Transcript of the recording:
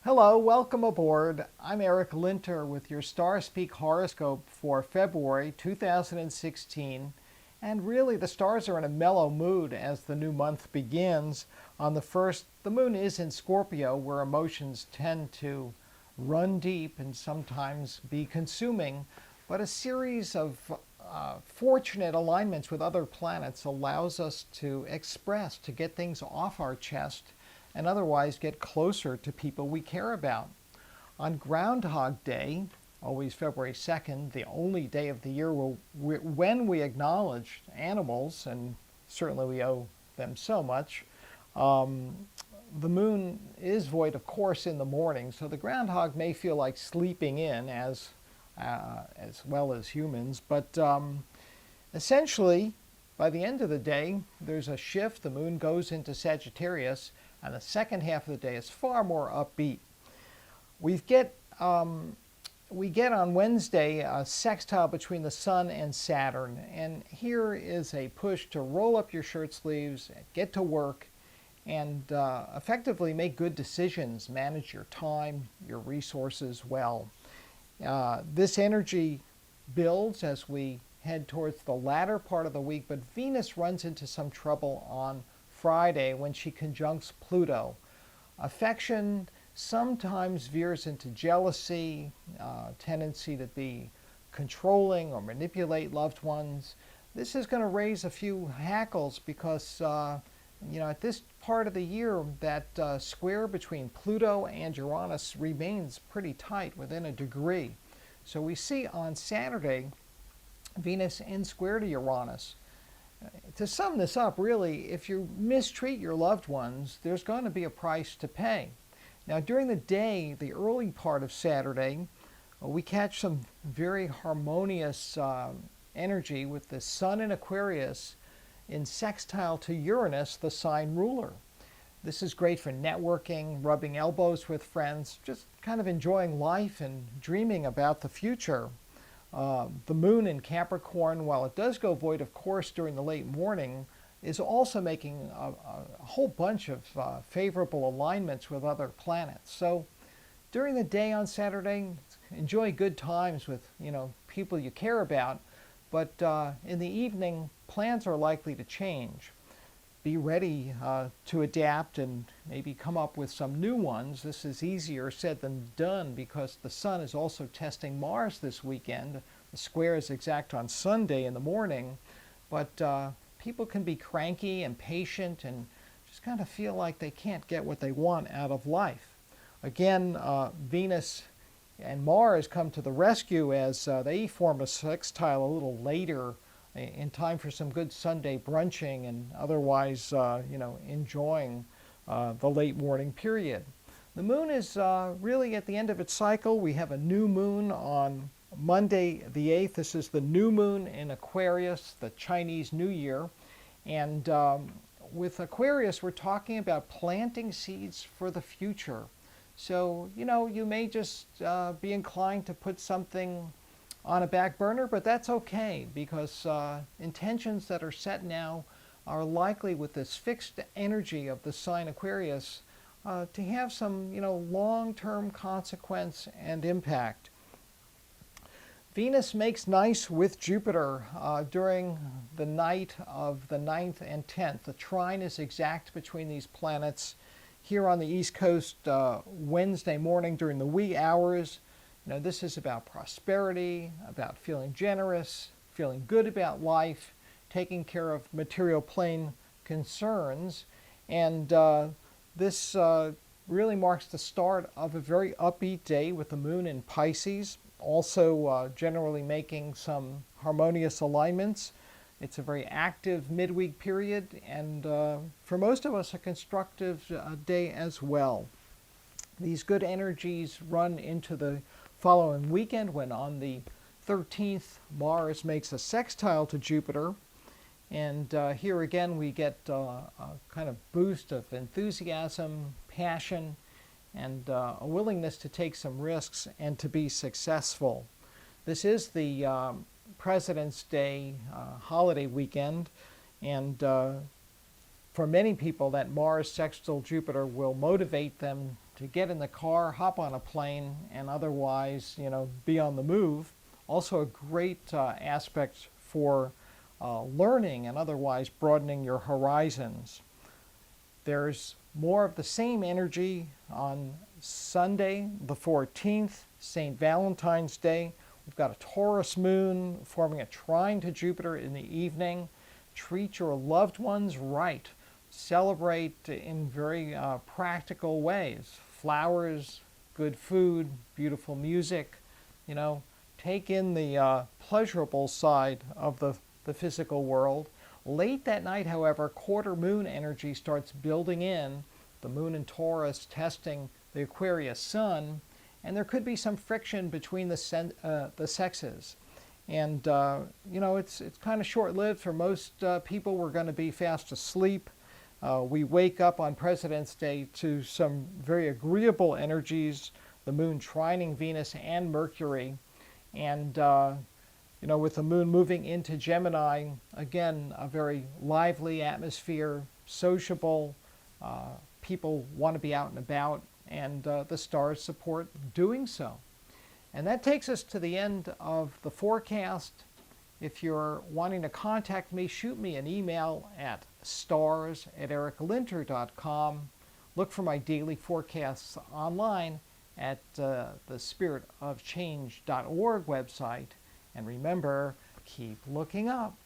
Hello, welcome aboard. I'm Eric Linter with your Starspeak horoscope for February 2016. And really, the stars are in a mellow mood as the new month begins. On the 1st, the moon is in Scorpio, where emotions tend to run deep and sometimes be consuming. But a series of fortunate alignments with other planets allows us to express, to get things off our chest and otherwise get closer to people we care about. On Groundhog Day, always February 2nd, the only day of the year when we acknowledge animals, and certainly we owe them so much, the moon is void, of course, in the morning, so the groundhog may feel like sleeping in as well as humans, but essentially, by the end of the day, there's a shift. The moon goes into Sagittarius, and the second half of the day is far more upbeat. We get on Wednesday a sextile between the Sun and Saturn, and here is a push to roll up your shirt sleeves, get to work, and effectively make good decisions, manage your time, your resources well. This energy builds as we head towards the latter part of the week, but Venus runs into some trouble on Friday when she conjuncts Pluto. Affection sometimes veers into jealousy, tendency to be controlling or manipulate loved ones. This is going to raise a few hackles because at this part of the year, that square between Pluto and Uranus remains pretty tight, within a degree. So we see on Saturday Venus in square to Uranus. To sum this up, really, if you mistreat your loved ones, there's going to be a price to pay. Now, during the day, the early part of Saturday, we catch some very harmonious energy with the Sun in Aquarius in sextile to Uranus, the sign ruler. This is great for networking, rubbing elbows with friends, just kind of enjoying life and dreaming about the future. The moon in Capricorn, while it does go void, of course, during the late morning, is also making a whole bunch of favorable alignments with other planets. So during the day on Saturday, enjoy good times with people you care about, but in the evening, plans are likely to change. Be ready to adapt and maybe come up with some new ones. This is easier said than done because the Sun is also testing Mars this weekend. The square is exact on Sunday in the morning, but people can be cranky, impatient, and just kind of feel like they can't get what they want out of life. Again, Venus and Mars come to the rescue as they form a sextile a little later in time for some good Sunday brunching and otherwise, enjoying the late morning period. The moon is really at the end of its cycle. We have a new moon on Monday the 8th. This is the new moon in Aquarius, the Chinese New Year. And with Aquarius, we're talking about planting seeds for the future. So, you may just be inclined to put something on a back burner, but that's okay because intentions that are set now are likely, with this fixed energy of the sign Aquarius, to have some long-term consequence and impact. Venus makes nice with Jupiter during the night of the 9th and 10th. The trine is exact between these planets here on the East Coast Wednesday morning during the wee hours. This is about prosperity, about feeling generous, feeling good about life, taking care of material plane concerns. And this really marks the start of a very upbeat day with the moon in Pisces, also generally making some harmonious alignments. It's a very active midweek period, and for most of us, a constructive day as well. These good energies run into the following weekend when on the 13th, Mars makes a sextile to Jupiter. And here again, we get a kind of boost of enthusiasm, passion, and a willingness to take some risks and to be successful. This is the President's Day holiday weekend, and for many people, that Mars sextile Jupiter will motivate them to get in the car, hop on a plane, and otherwise, be on the move. Also a great aspect for learning and otherwise broadening your horizons. There's more of the same energy on Sunday, the 14th, St. Valentine's Day. We've got a Taurus moon forming a trine to Jupiter in the evening. Treat your loved ones right. Celebrate in very practical ways. Flowers, good food, beautiful music. Take in the pleasurable side of the physical world. Late that night, however, quarter moon energy starts building in, the moon in Taurus testing the Aquarius sun, and there could be some friction between the sexes. And, it's kind of short-lived. For most people, we're going to be fast asleep. We wake up on President's Day to some very agreeable energies, the moon trining Venus and Mercury. And with the moon moving into Gemini, again, a very lively atmosphere, sociable. People want to be out and about, and the stars support doing so. And that takes us to the end of the forecast. If you're wanting to contact me, shoot me an email at stars@ericlinter.com. Look for my daily forecasts online at the spiritofchange.org website. And remember, keep looking up.